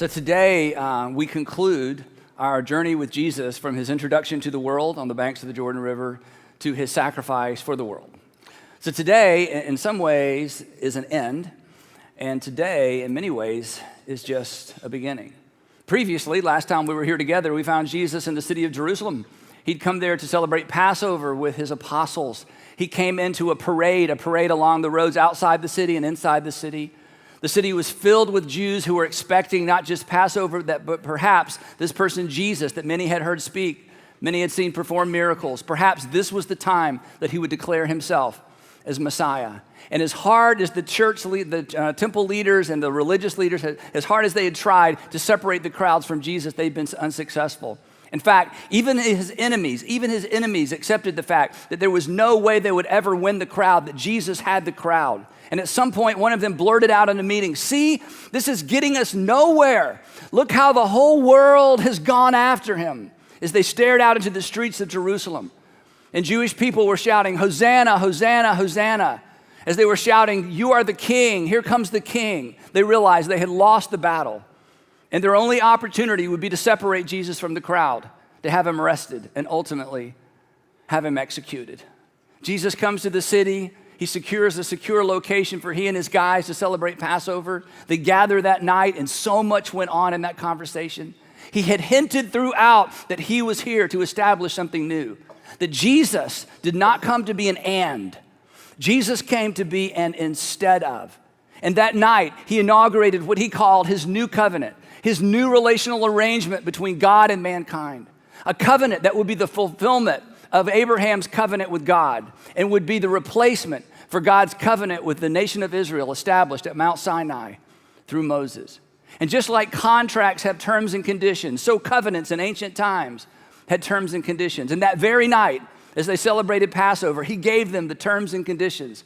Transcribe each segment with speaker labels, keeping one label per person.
Speaker 1: So today we conclude our journey with Jesus from his introduction to the world on the banks of the Jordan River to his sacrifice for the world. So today, in some ways, is an end, and today, in many ways, is just a beginning. Previously, last time we were here together, we found Jesus in the city of Jerusalem. He'd come there to celebrate Passover with his apostles. He came into a parade along the roads outside the city and inside the city. The city was filled with Jews who were expecting not just Passover, but perhaps this person Jesus that many had heard speak, many had seen perform miracles. Perhaps this was the time that he would declare himself as Messiah. And as hard as the temple leaders and the religious leaders, as hard as they had tried to separate the crowds from Jesus, they'd been unsuccessful. In fact, even his enemies accepted the fact that there was no way they would ever win the crowd, that Jesus had the crowd. And at some point, one of them blurted out in a meeting, "See, this is getting us nowhere. Look how the whole world has gone after him," as they stared out into the streets of Jerusalem. And Jewish people were shouting, "Hosanna, Hosanna, Hosanna." As they were shouting, "You are the king, here comes the king," they realized they had lost the battle. And their only opportunity would be to separate Jesus from the crowd, to have him arrested, and ultimately have him executed. Jesus comes to the city. He secures a secure location for he and his guys to celebrate Passover. They gather that night, and so much went on in that conversation. He had hinted throughout that he was here to establish something new, that Jesus did not come to be an and. Jesus came to be an instead of. And that night, he inaugurated what he called his new covenant, his new relational arrangement between God and mankind, a covenant that would be the fulfillment of Abraham's covenant with God and would be the replacement for God's covenant with the nation of Israel established at Mount Sinai through Moses. And just like contracts have terms and conditions, so covenants in ancient times had terms and conditions. And that very night, as they celebrated Passover, he gave them the terms and conditions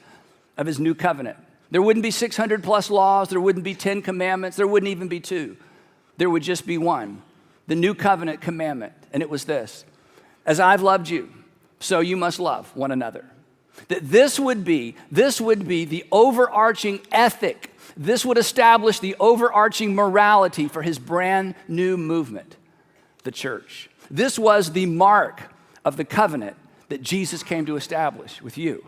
Speaker 1: of his new covenant. There wouldn't be 600 plus laws, there wouldn't be 10 commandments, there wouldn't even be 2. There would just be one, the new covenant commandment, and it was this: as I've loved you, so you must love one another. That this would be the overarching ethic. This would establish the overarching morality for his brand new movement, the church. This was the mark of the covenant that Jesus came to establish with you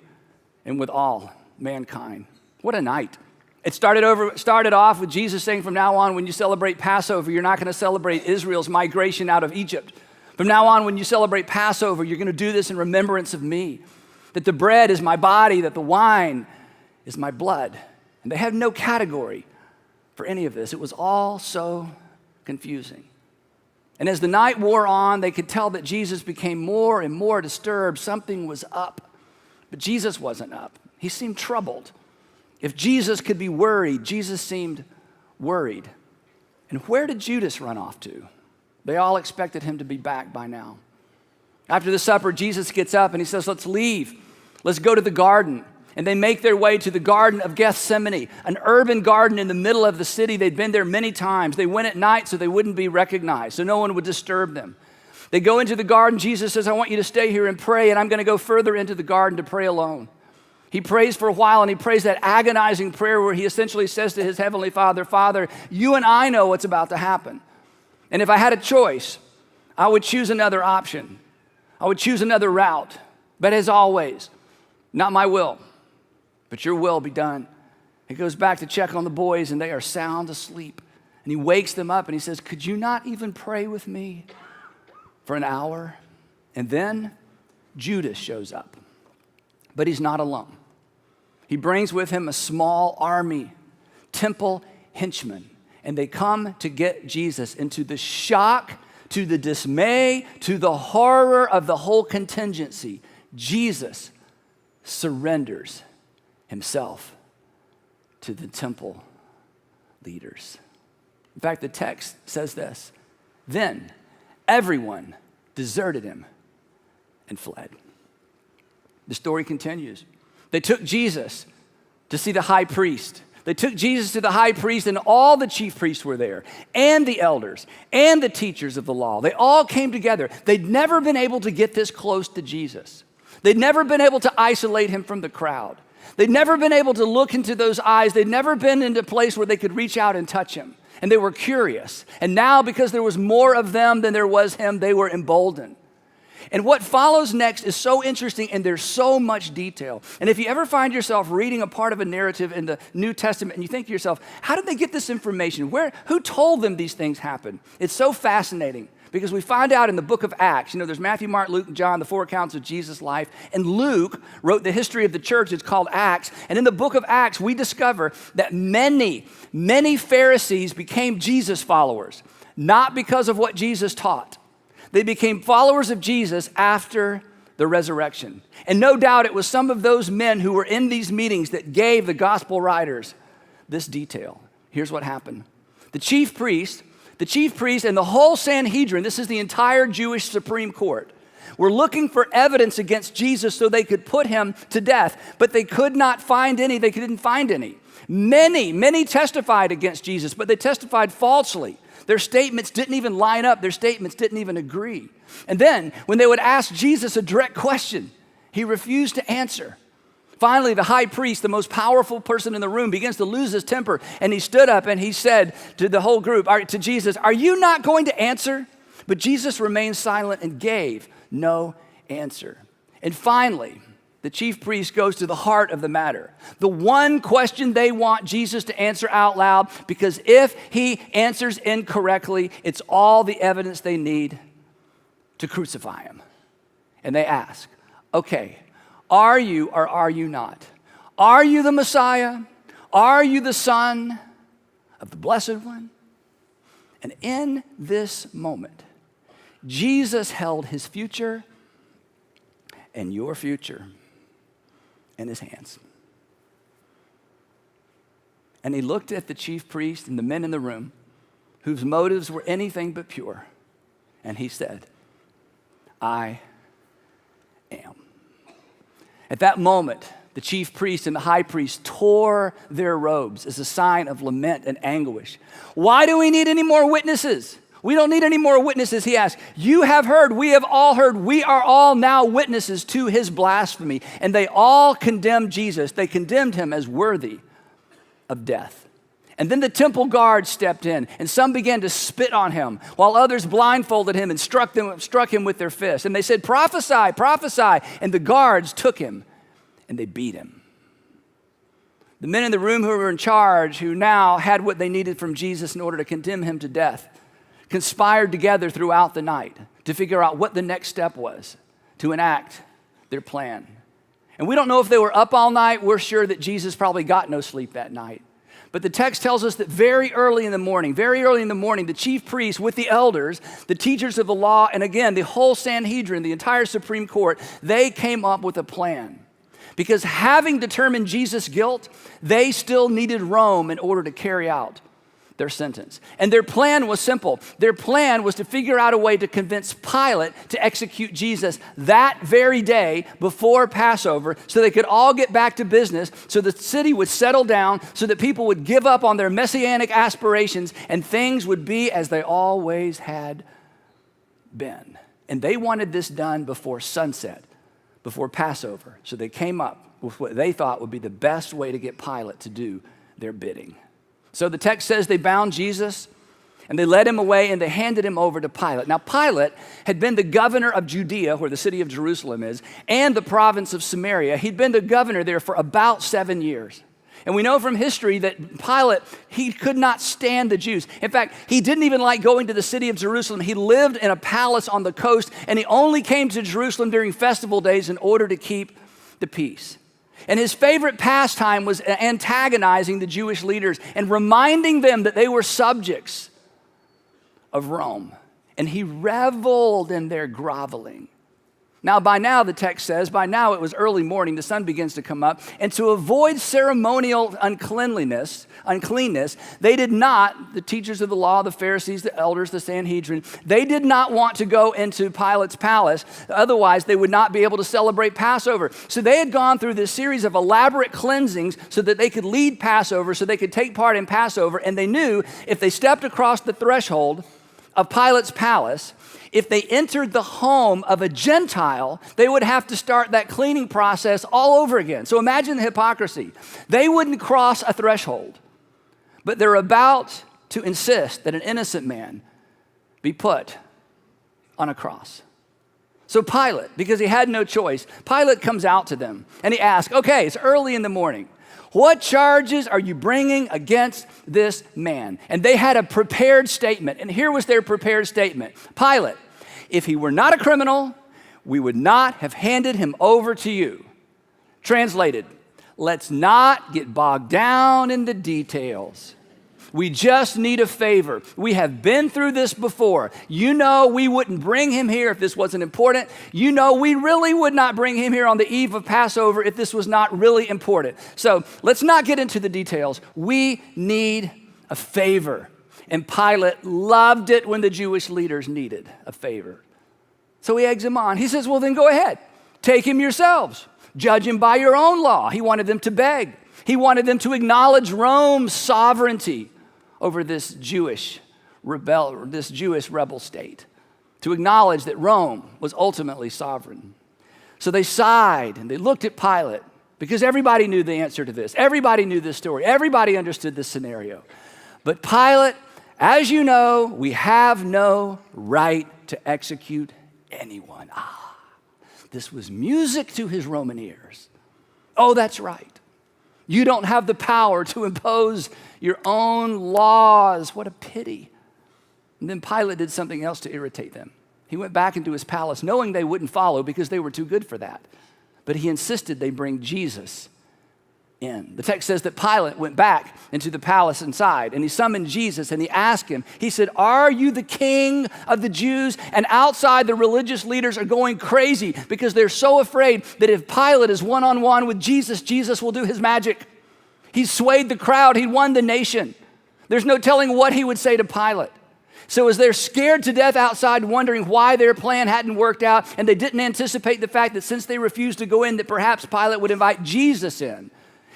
Speaker 1: and with all mankind. What a night. It started off with Jesus saying, from now on, when you celebrate Passover, you're not going to celebrate Israel's migration out of Egypt. From now on, when you celebrate Passover, you're going to do this in remembrance of me. That the bread is my body, that the wine is my blood. And they had no category for any of this. It was all so confusing. And as the night wore on, they could tell that Jesus became more and more disturbed. Something was up. But Jesus wasn't up. He seemed troubled. If Jesus could be worried, Jesus seemed worried. And where did Judas run off to? They all expected him to be back by now. After the supper, Jesus gets up and he says, "Let's leave. Let's go to the garden." And they make their way to the Garden of Gethsemane, an urban garden in the middle of the city. They'd been there many times. They went at night so they wouldn't be recognized, so no one would disturb them. They go into the garden. Jesus says, "I want you to stay here and pray, and I'm going to go further into the garden to pray alone." He prays for a while, and he prays that agonizing prayer where he essentially says to his heavenly Father, "Father, you and I know what's about to happen. And if I had a choice, I would choose another option. I would choose another route. But as always, not my will, but your will be done." He goes back to check on the boys, and they are sound asleep. And he wakes them up, and he says, "Could you not even pray with me for an hour?" And then Judas shows up. But he's not alone. He brings with him a small army, temple henchmen, and they come to get Jesus. And to the shock, to the dismay, to the horror of the whole contingency, Jesus surrenders himself to the temple leaders. In fact, the text says this: "Then everyone deserted him and fled." The story continues. They took Jesus to see the high priest. They took Jesus to the high priest, and all the chief priests were there, and the elders, and the teachers of the law. They all came together. They'd never been able to get this close to Jesus. They'd never been able to isolate him from the crowd. They'd never been able to look into those eyes. They'd never been in a place where they could reach out and touch him. and they were curious. And now, because there was more of them than there was him, they were emboldened. And what follows next is so interesting, and there's so much detail. And if you ever find yourself reading a part of a narrative in the New Testament and you think to yourself, how did they get this information? Who told them these things happened? It's so fascinating because we find out in the book of Acts, there's Matthew, Mark, Luke, and John, the 4 accounts of Jesus' life. And Luke wrote the history of the church. It's called Acts. And in the book of Acts, we discover that many, many Pharisees became Jesus followers, not because of what Jesus taught. They became followers of Jesus after the resurrection. And no doubt it was some of those men who were in these meetings that gave the gospel writers this detail. Here's what happened. The chief priest and the whole Sanhedrin, this is the entire Jewish Supreme Court, were looking for evidence against Jesus so they could put him to death, but they could not find any. They didn't find any. Many testified against Jesus, but they testified falsely. Their statements didn't even line up. Their statements didn't even agree. And then when they would ask Jesus a direct question, he refused to answer. Finally, the high priest, the most powerful person in the room, begins to lose his temper. And he stood up and he said to the whole group, to Jesus, "Are you not going to answer?" But Jesus remained silent and gave no answer. And finally, the chief priest goes to the heart of the matter. The one question they want Jesus to answer out loud, because if he answers incorrectly, it's all the evidence they need to crucify him. And they ask, okay, are you or are you not? Are you the Messiah? Are you the Son of the Blessed One? And in this moment, Jesus held his future and your future in his hands. And he looked at the chief priest and the men in the room whose motives were anything but pure. And he said, I am. At that moment, the chief priest and the high priest tore their robes as a sign of lament and anguish. Why do we need any more witnesses? We don't need any more witnesses, he asked. You have heard, we have all heard, we are all now witnesses to his blasphemy. And they all condemned Jesus. They condemned him as worthy of death. And then the temple guard stepped in, and some began to spit on him, while others blindfolded him and struck him with their fists. And they said, prophesy, prophesy. And the guards took him, and they beat him. The men in the room who were in charge, who now had what they needed from Jesus in order to condemn him to death, conspired together throughout the night to figure out what the next step was to enact their plan. And we don't know if they were up all night. We're sure that Jesus probably got no sleep that night. But the text tells us that very early in the morning, the chief priests with the elders, the teachers of the law, and again, the whole Sanhedrin, the entire Supreme Court, they came up with a plan. Because having determined Jesus' guilt, they still needed Rome in order to carry out their sentence. And their plan was simple. Their plan was to figure out a way to convince Pilate to execute Jesus that very day before Passover so they could all get back to business, so the city would settle down, so that people would give up on their messianic aspirations and things would be as they always had been. And they wanted this done before sunset, before Passover. So they came up with what they thought would be the best way to get Pilate to do their bidding. So the text says they bound Jesus and they led him away and they handed him over to Pilate. Now, Pilate had been the governor of Judea, where the city of Jerusalem is, and the province of Samaria. He'd been the governor there for about 7 years. And we know from history that Pilate, he could not stand the Jews. In fact, he didn't even like going to the city of Jerusalem. He lived in a palace on the coast, and he only came to Jerusalem during festival days in order to keep the peace. And his favorite pastime was antagonizing the Jewish leaders and reminding them that they were subjects of Rome. And he reveled in their groveling. Now, by now, the text says, by now it was early morning, the sun begins to come up, and to avoid ceremonial uncleanness, they did not, the teachers of the law, the Pharisees, the elders, the Sanhedrin, they did not want to go into Pilate's palace, otherwise they would not be able to celebrate Passover. So they had gone through this series of elaborate cleansings so that they could lead Passover, so they could take part in Passover, and they knew if they stepped across the threshold of Pilate's palace, if they entered the home of a Gentile, they would have to start that cleaning process all over again. So imagine the hypocrisy. They wouldn't cross a threshold, but they're about to insist that an innocent man be put on a cross. So Pilate, because he had no choice, Pilate comes out to them and he asks, okay, it's early in the morning. What charges are you bringing against this man? And they had a prepared statement. And here was their prepared statement. Pilate, if he were not a criminal, we would not have handed him over to you. Translated, let's not get bogged down in the details. We just need a favor. We have been through this before. You know we wouldn't bring him here if this wasn't important. You know we really would not bring him here on the eve of Passover if this was not really important. So let's not get into the details. We need a favor. And Pilate loved it when the Jewish leaders needed a favor. So he eggs him on. He says, well, then go ahead. Take him yourselves. Judge him by your own law. He wanted them to beg. He wanted them to acknowledge Rome's sovereignty over this Jewish rebel state, to acknowledge that Rome was ultimately sovereign. So they sighed and they looked at Pilate because everybody knew the answer to this. Everybody knew this story. Everybody understood this scenario. But Pilate, as you know, we have no right to execute anyone. This was music to his Roman ears. Oh, that's right. You don't have the power to impose your own laws. What a pity. And then Pilate did something else to irritate them. He went back into his palace knowing they wouldn't follow because they were too good for that. But he insisted they bring Jesus in. The text says that Pilate went back into the palace inside and he summoned Jesus and he asked him, he said, are you the king of the Jews? And outside the religious leaders are going crazy because they're so afraid that if Pilate is one-on-one with Jesus, Jesus will do his magic. He's swayed the crowd. He won the nation. There's no telling what he would say to Pilate. So as they're scared to death outside, wondering why their plan hadn't worked out, and they didn't anticipate the fact that since they refused to go in, that perhaps Pilate would invite Jesus in.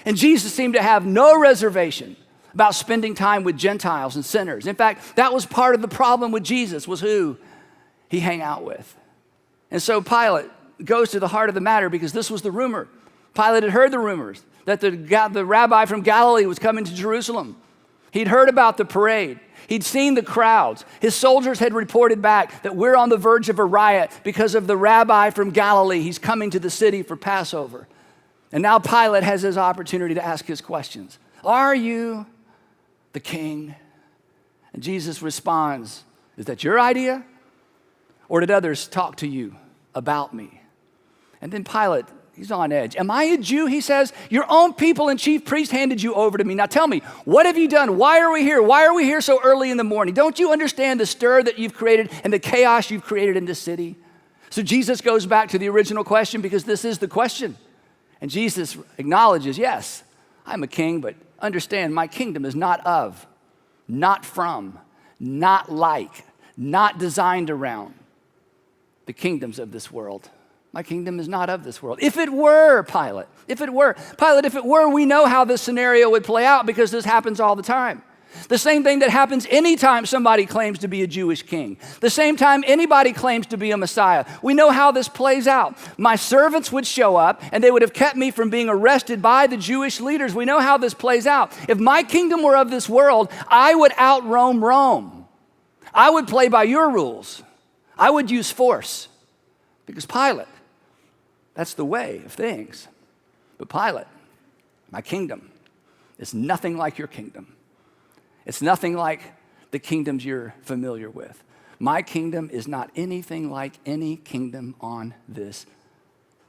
Speaker 1: And Jesus seemed to have no reservation about spending time with Gentiles and sinners. In fact, that was part of the problem with Jesus, was who he hung out with. And so Pilate goes to the heart of the matter because this was the rumor. Pilate had heard the rumors that the rabbi from Galilee was coming to Jerusalem. He'd heard about the parade. He'd seen the crowds. His soldiers had reported back that we're on the verge of a riot because of the rabbi from Galilee. He's coming to the city for Passover. And now Pilate has his opportunity to ask his questions. Are you the king? And Jesus responds, is that your idea? Or did others talk to you about me? And then Pilate, he's on edge. Am I a Jew? He says, your own people and chief priest handed you over to me. Now tell me, what have you done? Why are we here? Why are we here so early in the morning? Don't you understand the stir that you've created and the chaos you've created in this city? So Jesus goes back to the original question because this is the question. And Jesus acknowledges, yes, I'm a king, but understand my kingdom is not of, not from, not like, not designed around the kingdoms of this world. My kingdom is not of this world. If it were, Pilate, if it were, we know how this scenario would play out because this happens all the time. The same thing that happens anytime somebody claims to be a Jewish king. The same time anybody claims to be a Messiah. We know how this plays out. My servants would show up and they would have kept me from being arrested by the Jewish leaders. We know how this plays out. If my kingdom were of this world, I would out-Rome Rome. I would play by your rules. I would use force because Pilate, that's the way of things. But Pilate, my kingdom is nothing like your kingdom. It's nothing like the kingdoms you're familiar with. My kingdom is not anything like any kingdom on this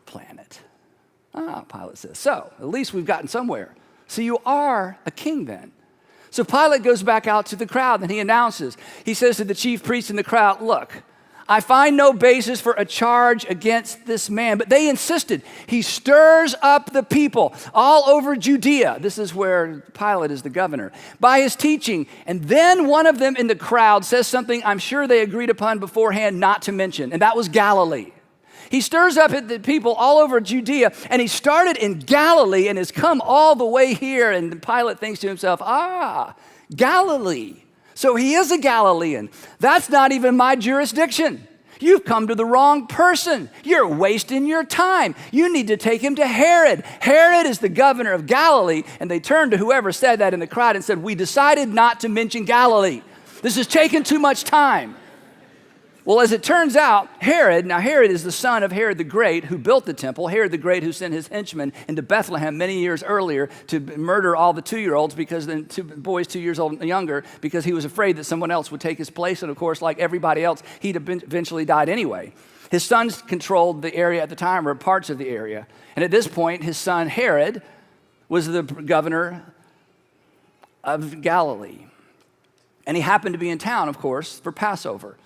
Speaker 1: planet. Pilate says, so at least we've gotten somewhere. So you are a king then. So Pilate goes back out to the crowd and he announces, he says to the chief priests in the crowd, look, I find no basis for a charge against this man. But they insisted. He stirs up the people all over Judea. This is where Pilate is the governor. By his teaching. And then one of them in the crowd says something I'm sure they agreed upon beforehand not to mention. And that was Galilee. He stirs up the people all over Judea. And he started in Galilee and has come all the way here. And Pilate thinks to himself, Galilee. So he is a Galilean. That's not even my jurisdiction. You've come to the wrong person. You're wasting your time. You need to take him to Herod. Herod is the governor of Galilee. And they turned to whoever said that in the crowd and said, we decided not to mention Galilee. This is taking too much time. Well, as it turns out, Herod is the son of Herod the Great, who built the temple. Herod the Great, who sent his henchmen into Bethlehem many years earlier to murder all the 2-year-olds, because then boys 2 years old and younger, because he was afraid that someone else would take his place. And of course, like everybody else, he'd eventually died anyway. His sons controlled the area at the time, or parts of the area. And at this point, his son Herod was the governor of Galilee. And he happened to be in town, of course, for Passover.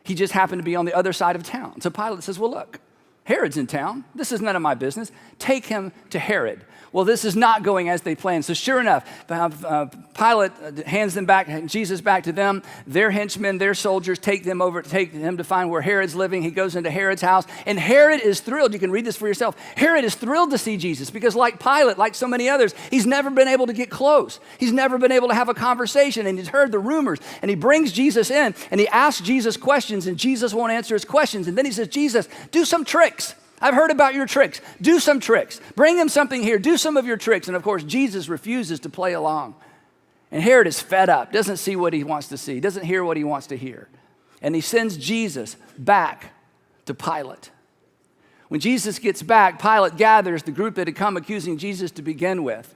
Speaker 1: He just happened to be on the other side of town. So Pilate says, well, look, Herod's in town. This is none of my business. Take him to Herod. Well, this is not going as they planned. So sure enough, Pilate hands them back, Jesus back to them. Their henchmen, their soldiers take him to find where Herod's living. He goes into Herod's house, and Herod is thrilled. You can read this for yourself. Herod is thrilled to see Jesus because, like Pilate, like so many others, he's never been able to get close. He's never been able to have a conversation, and he's heard the rumors. And he brings Jesus in, and he asks Jesus questions, and Jesus won't answer his questions. And then he says, Jesus, do some tricks. I've heard about your tricks. Do some tricks. Bring him something here. Do some of your tricks. And of course, Jesus refuses to play along. And Herod is fed up, doesn't see what he wants to see, doesn't hear what he wants to hear. And he sends Jesus back to Pilate. When Jesus gets back, Pilate gathers the group that had come accusing Jesus to begin with.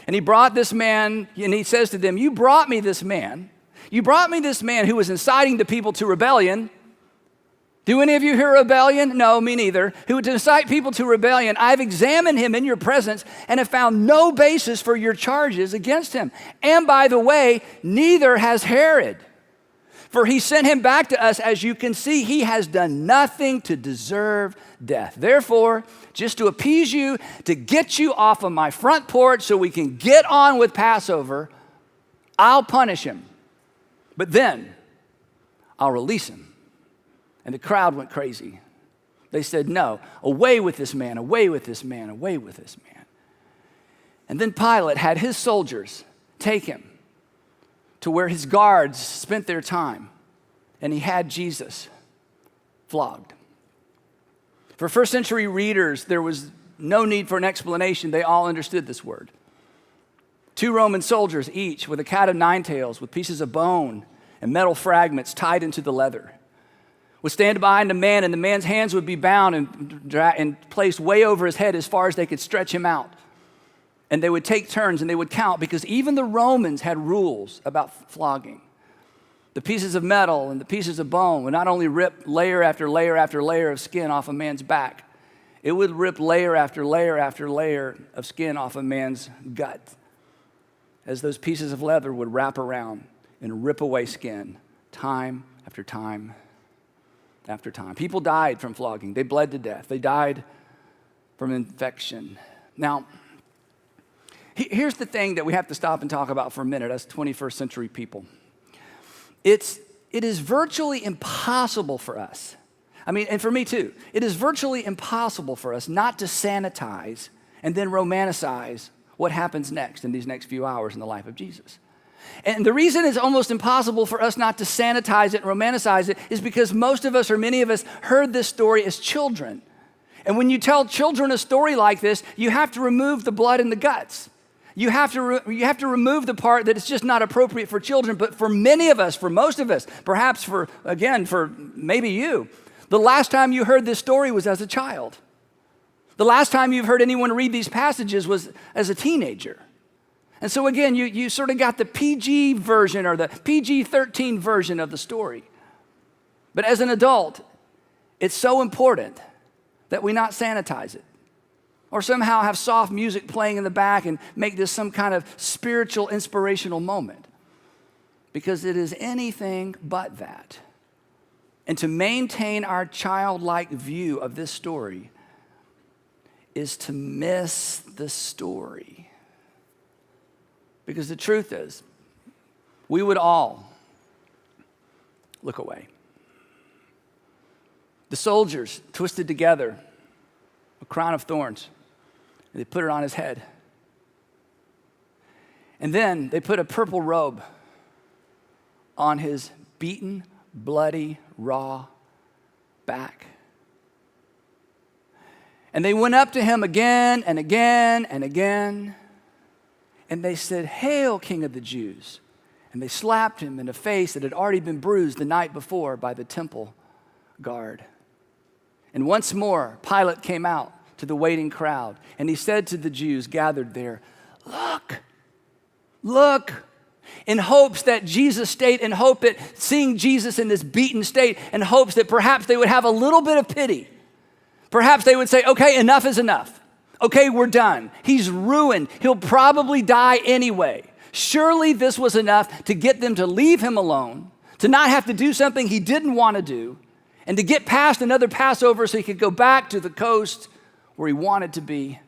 Speaker 1: And he brought this man, and he says to them, you brought me this man. You brought me this man who was inciting the people to rebellion. Do any of you hear rebellion? No, me neither. Who would incite people to rebellion. I've examined him in your presence and have found no basis for your charges against him. And by the way, neither has Herod. For he sent him back to us. As you can see, he has done nothing to deserve death. Therefore, just to appease you, to get you off of my front porch so we can get on with Passover, I'll punish him. But then I'll release him. And the crowd went crazy. They said, no, away with this man, away with this man, away with this man. And then Pilate had his soldiers take him to where his guards spent their time, and he had Jesus flogged. For first century readers, there was no need for an explanation. They all understood this word. 2 Roman soldiers each with a cat of 9 tails, with pieces of bone and metal fragments tied into the leather, would stand behind a man, and the man's hands would be bound and placed way over his head as far as they could stretch him out. And they would take turns and they would count, because even the Romans had rules about flogging. The pieces of metal and the pieces of bone would not only rip layer after layer after layer of skin off a man's back, it would rip layer after layer after layer of skin off a man's gut, as those pieces of leather would wrap around and rip away skin time after time after time. People died from flogging. They bled to death. They died from infection. Now, here's the thing that we have to stop and talk about for a minute as 21st century people. It is virtually impossible for us, and for me too, it is virtually impossible for us not to sanitize and then romanticize what happens next in these next few hours in the life of Jesus. And the reason it's almost impossible for us not to sanitize it and romanticize it is because most of us, or many of us, heard this story as children. And when you tell children a story like this, you have to remove the blood and the guts. You have to remove the part that is just not appropriate for children. But for many of us, for most of us, perhaps for maybe you, the last time you heard this story was as a child. The last time you've heard anyone read these passages was as a teenager. And so again, you sort of got the PG version or the PG-13 version of the story. But as an adult, it's so important that we not sanitize it, or somehow have soft music playing in the back and make this some kind of spiritual, inspirational moment, because it is anything but that. And to maintain our childlike view of this story is to miss the story. Because the truth is, we would all look away. The soldiers twisted together a crown of thorns, and they put it on his head. And then they put a purple robe on his beaten, bloody, raw back. And they went up to him again and again and again, and they said, "Hail, King of the Jews." And they slapped him in a face that had already been bruised the night before by the temple guard. And once more, Pilate came out to the waiting crowd, and he said to the Jews gathered there, "Look, look," in hopes that Jesus stayed, in hope that seeing Jesus in this beaten state, in hopes that perhaps they would have a little bit of pity. Perhaps they would say, "Okay, enough is enough. Okay, we're done. He's ruined. He'll probably die anyway." Surely this was enough to get them to leave him alone, to not have to do something he didn't want to do, and to get past another Passover so he could go back to the coast where he wanted to be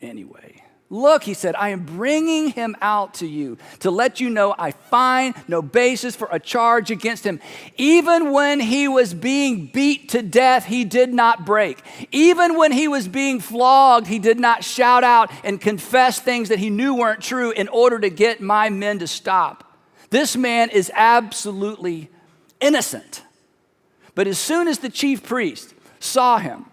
Speaker 1: anyway. "Look," he said, "I am bringing him out to you to let you know I find no basis for a charge against him. Even when he was being beat to death, he did not break. Even when he was being flogged, he did not shout out and confess things that he knew weren't true in order to get my men to stop. This man is absolutely innocent." But as soon as the chief priests saw him,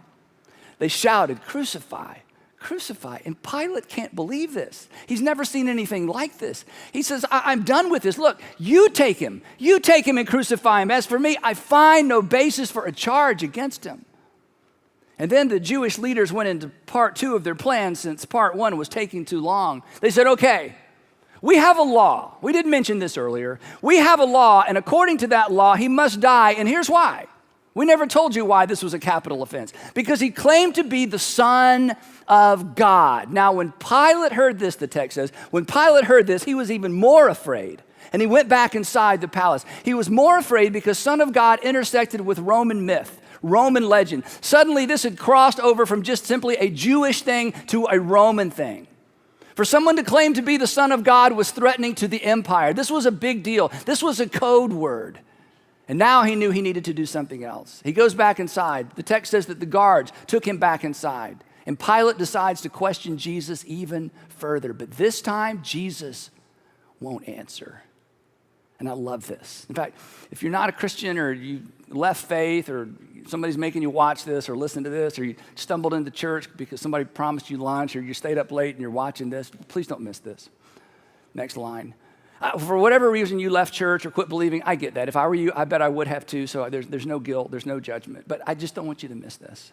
Speaker 1: they shouted, "Crucify, crucify." And Pilate can't believe this. He's never seen anything like this. He says, I'm done with this. Look, you take him and crucify him. As for me, I find no basis for a charge against him." And then the Jewish leaders went into part 2 of their plan since part 1 was taking too long. They said, "Okay, we have a law." We didn't mention this earlier. "We have a law, and according to that law, he must die, and here's why. We never told you why this was a capital offense. Because he claimed to be the Son of God." Now, when Pilate heard this, the text says, when Pilate heard this, he was even more afraid. And he went back inside the palace. He was more afraid because Son of God intersected with Roman myth, Roman legend. Suddenly, this had crossed over from just simply a Jewish thing to a Roman thing. For someone to claim to be the Son of God was threatening to the empire. This was a big deal. This was a code word. And now he knew he needed to do something else. He goes back inside. The text says that the guards took him back inside. And Pilate decides to question Jesus even further. But this time, Jesus won't answer. And I love this. In fact, if you're not a Christian or you left faith or somebody's making you watch this or listen to this or you stumbled into church because somebody promised you lunch or you stayed up late and you're watching this, please don't miss this. Next line. For whatever reason you left church or quit believing, I get that. If I were you, I bet I would have too, so there's no guilt, there's no judgment. But I just don't want you to miss this.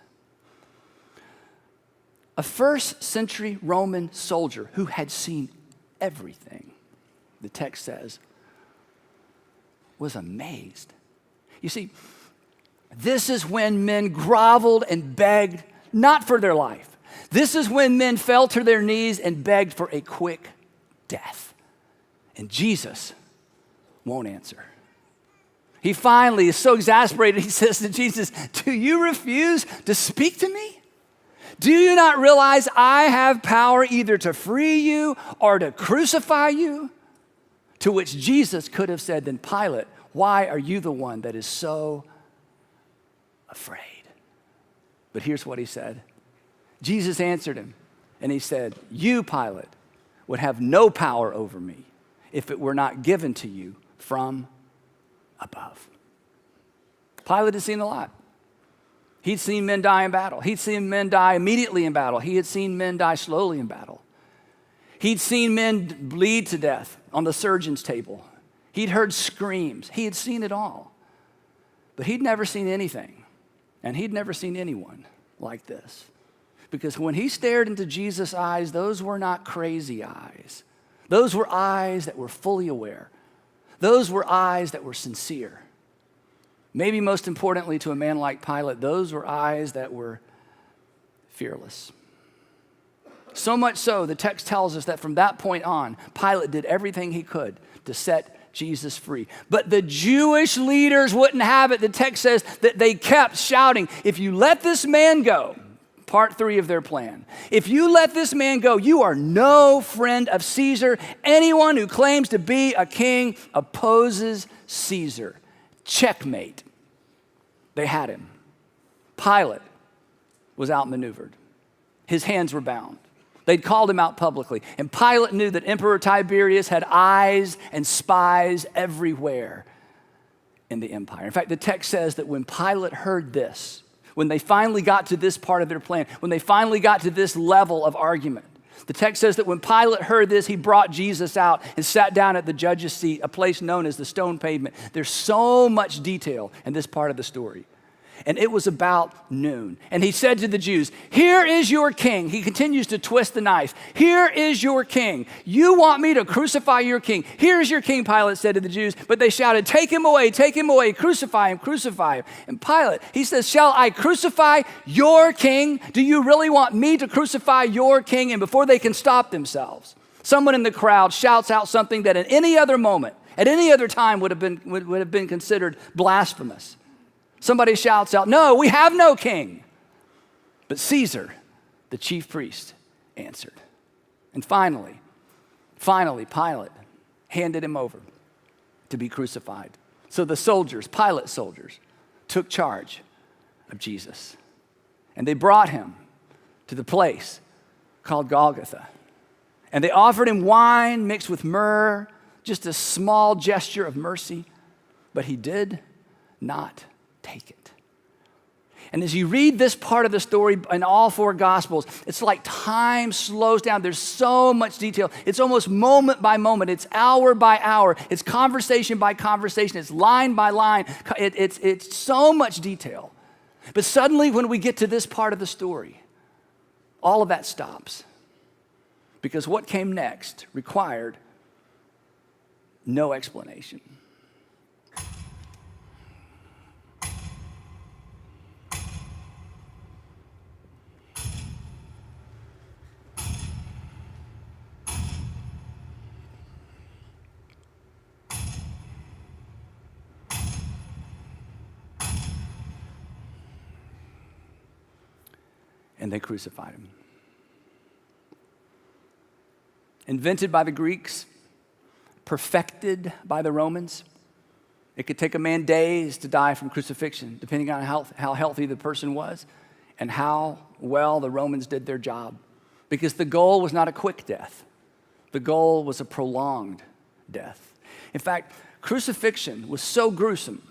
Speaker 1: A first century Roman soldier who had seen everything, the text says, was amazed. You see, this is when men groveled and begged, not for their life. This is when men fell to their knees and begged for a quick death. And Jesus won't answer. He finally is so exasperated, he says to Jesus, "Do you refuse to speak to me? Do you not realize I have power either to free you or to crucify you?" To which Jesus could have said, "Then Pilate, why are you the one that is so afraid?" But here's what he said. Jesus answered him, and he said, "You, Pilate, would have no power over me if it were not given to you from above." Pilate had seen a lot. He'd seen men die in battle. He'd seen men die immediately in battle. He had seen men die slowly in battle. He'd seen men bleed to death on the surgeon's table. He'd heard screams. He had seen it all. But he'd never seen anything, and he'd never seen anyone like this. Because when he stared into Jesus' eyes, those were not crazy eyes. Those were eyes that were fully aware. Those were eyes that were sincere. Maybe most importantly to a man like Pilate, those were eyes that were fearless. So much so, the text tells us that from that point on, Pilate did everything he could to set Jesus free. But the Jewish leaders wouldn't have it. The text says that they kept shouting, "If you let this man go," part 3 of their plan. "If you let this man go, you are no friend of Caesar. Anyone who claims to be a king opposes Caesar." Checkmate. They had him. Pilate was outmaneuvered. His hands were bound. They'd called him out publicly. And Pilate knew that Emperor Tiberius had eyes and spies everywhere. in the empire. In fact, the text says that when Pilate heard this, when they finally got to this part of their plan, when they finally got to this level of argument, the text says that when Pilate heard this, he brought Jesus out and sat down at the judge's seat, a place known as the stone pavement. There's so much detail in this part of the story. And it was about noon. And he said to the Jews, "Here is your king." He continues to twist the knife. "Here is your king. You want me to crucify your king. Here's your king," Pilate said to the Jews. But they shouted, take him away, crucify him, crucify him." And Pilate, he says, "Shall I crucify your king? Do you really want me to crucify your king?" And before they can stop themselves, someone in the crowd shouts out something that at any other moment, at any other time would have been considered blasphemous. Somebody shouts out, "No, we have no king." But Caesar, the chief priest, answered. And finally, Pilate handed him over to be crucified. So the soldiers, Pilate's soldiers, took charge of Jesus. And they brought him to the place called Golgotha. And they offered him wine mixed with myrrh, just a small gesture of mercy. But he did not take it. And as you read this part of the story in all four Gospels, it's like time slows down. There's so much detail. It's almost moment by moment. It's hour by hour. It's conversation by conversation. It's line by line. It's so much detail. But suddenly when we get to this part of the story, all of that stops. Because what came next required no explanation. And they crucified him. Invented by the Greeks, perfected by the Romans. It could take a man days to die from crucifixion, depending on how healthy the person was and how well the Romans did their job. Because the goal was not a quick death. The goal was a prolonged death. In fact, crucifixion was so gruesome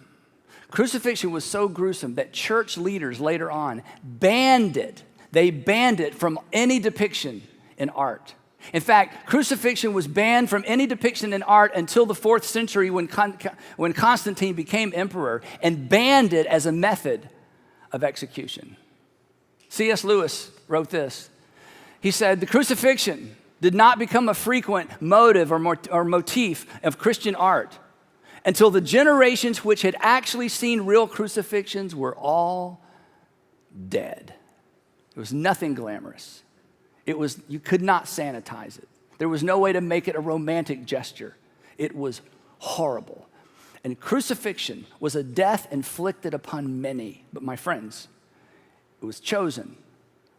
Speaker 1: that church leaders later on banned it. They banned it from any depiction in art. In fact, crucifixion was banned from any depiction in art until the 4th century when Constantine became emperor and banned it as a method of execution. C.S. Lewis wrote this. He said, "The crucifixion did not become a frequent motive or motif of Christian art until the generations which had actually seen real crucifixions were all dead." It was nothing glamorous. You could not sanitize it. There was no way to make it a romantic gesture. It was horrible. And crucifixion was a death inflicted upon many. But my friends, it was chosen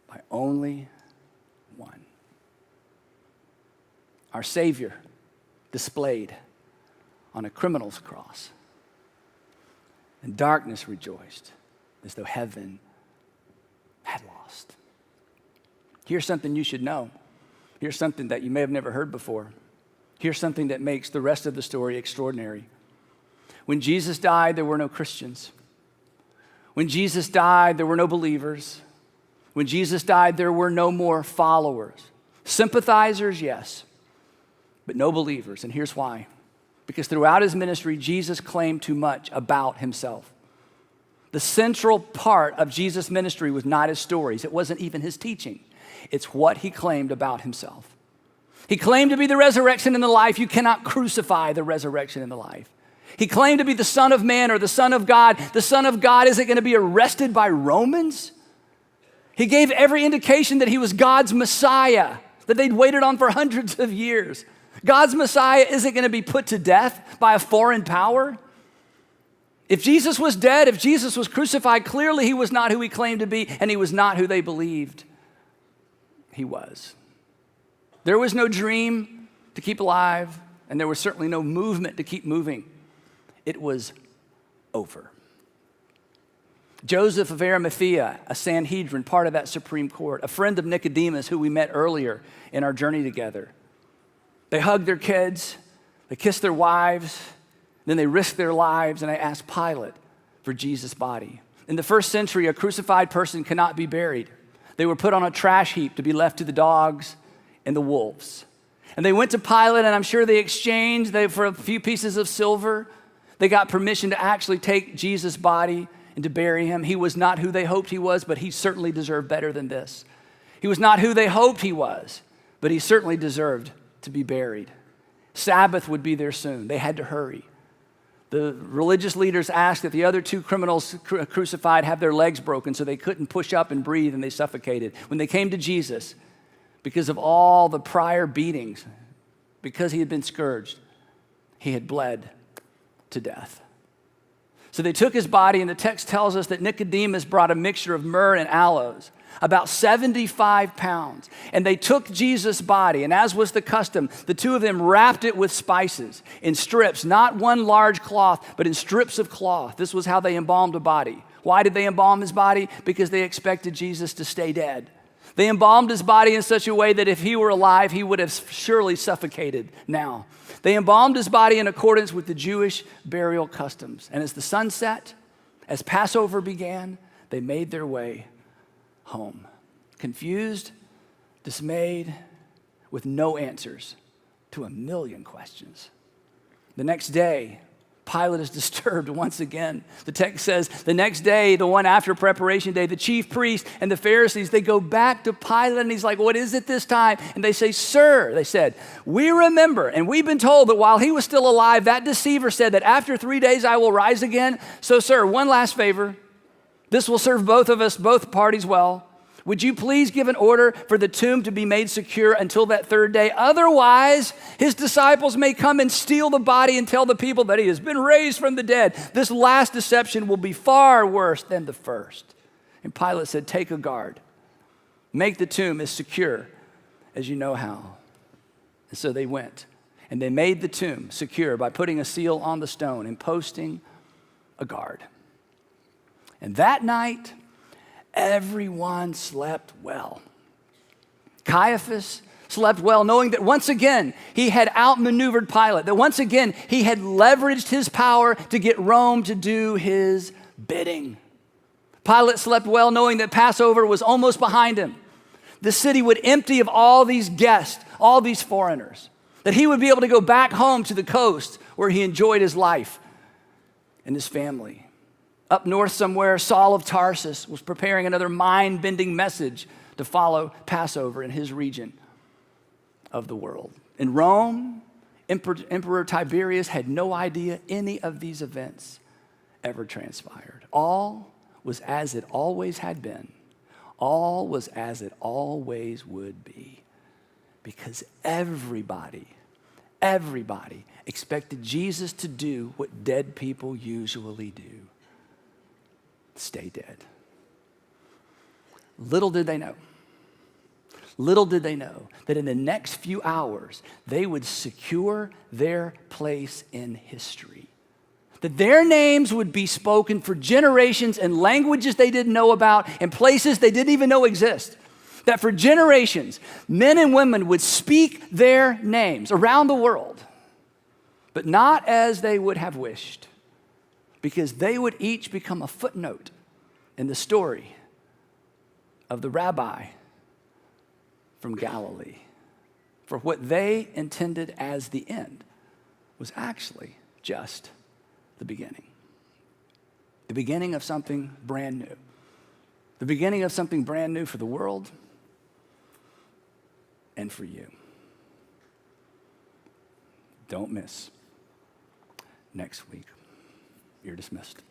Speaker 1: by only one. Our Savior displayed on a criminal's cross. And darkness rejoiced as though heaven had lost. Here's something you should know. Here's something that you may have never heard before. Here's something that makes the rest of the story extraordinary. When Jesus died, there were no Christians. When Jesus died, there were no believers. When Jesus died, there were no more followers. Sympathizers, yes, but no believers. And here's why. Because throughout his ministry, Jesus claimed too much about himself. The central part of Jesus' ministry was not his stories. It wasn't even his teaching. It's what he claimed about himself. He claimed to be the resurrection and the life. You cannot crucify the resurrection and the life. He claimed to be the Son of Man or the Son of God. The Son of God isn't going to be arrested by Romans. He gave every indication that he was God's Messiah, that they'd waited on for hundreds of years. God's Messiah isn't going to be put to death by a foreign power. If Jesus was dead, if Jesus was crucified, clearly he was not who he claimed to be, and he was not who they believed he was. There was no dream to keep alive, and there was certainly no movement to keep moving. It was over. Joseph of Arimathea, a Sanhedrin, part of that Supreme Court, a friend of Nicodemus, who we met earlier in our journey together. They hugged their kids, they kissed their wives, Then they risked their lives and they asked Pilate for Jesus' body. In the first century, a crucified person cannot be buried. They were put on a trash heap to be left to the dogs and the wolves. And they went to Pilate, and I'm sure they exchanged for a few pieces of silver. They got permission to actually take Jesus' body and to bury him. He was not who they hoped he was, but he certainly deserved better than this. He was not who they hoped he was, but he certainly deserved to be buried. Sabbath would be there soon. They had to hurry. The religious leaders asked that the other two criminals crucified have their legs broken so they couldn't push up and breathe and they suffocated. When they came to Jesus, because of all the prior beatings, because he had been scourged, he had bled to death. So they took his body, and the text tells us that Nicodemus brought a mixture of myrrh and aloes, about 75 pounds. And they took Jesus' body, and as was the custom, the two of them wrapped it with spices in strips, not one large cloth, but in strips of cloth. This was how they embalmed a body. Why did they embalm his body? Because they expected Jesus to stay dead. They embalmed his body in such a way that if he were alive, he would have surely suffocated now. They embalmed his body in accordance with the Jewish burial customs. And as the sun set, as Passover began, they made their way home. Confused, dismayed, with no answers to a million questions. The next day, Pilate is disturbed once again. The text says, the next day, the one after preparation day, the chief priests and the Pharisees, they go back to Pilate, and he's like, what is it this time? And they say, sir, they said, we remember, and we've been told that while he was still alive, that deceiver said that after 3 days I will rise again. So, sir, one last favor. This will serve both of us, both parties well. Would you please give an order for the tomb to be made secure until that third day? Otherwise, his disciples may come and steal the body and tell the people that he has been raised from the dead. This last deception will be far worse than the first. And Pilate said, take a guard. Make the tomb as secure as you know how. And so they went, and they made the tomb secure by putting a seal on the stone and posting a guard. And that night, everyone slept well. Caiaphas slept well, knowing that once again he had outmaneuvered Pilate, that once again he had leveraged his power to get Rome to do his bidding. Pilate slept well, knowing that Passover was almost behind him. The city would empty of all these guests, all these foreigners, that he would be able to go back home to the coast where he enjoyed his life and his family. Up north somewhere, Saul of Tarsus was preparing another mind-bending message to follow Passover in his region of the world. In Rome, Emperor Tiberius had no idea any of these events ever transpired. All was as it always had been. All was as it always would be. Because everybody expected Jesus to do what dead people usually do. Stay dead. Little did they know that in the next few hours, they would secure their place in history. That their names would be spoken for generations in languages they didn't know about and places they didn't even know exist. That for generations, men and women would speak their names around the world, but not as they would have wished, because they would each become a footnote in the story of the rabbi from Galilee. For what they intended as the end was actually just the beginning. The beginning of something brand new. The beginning of something brand new for the world and for you. Don't miss next week. You're dismissed.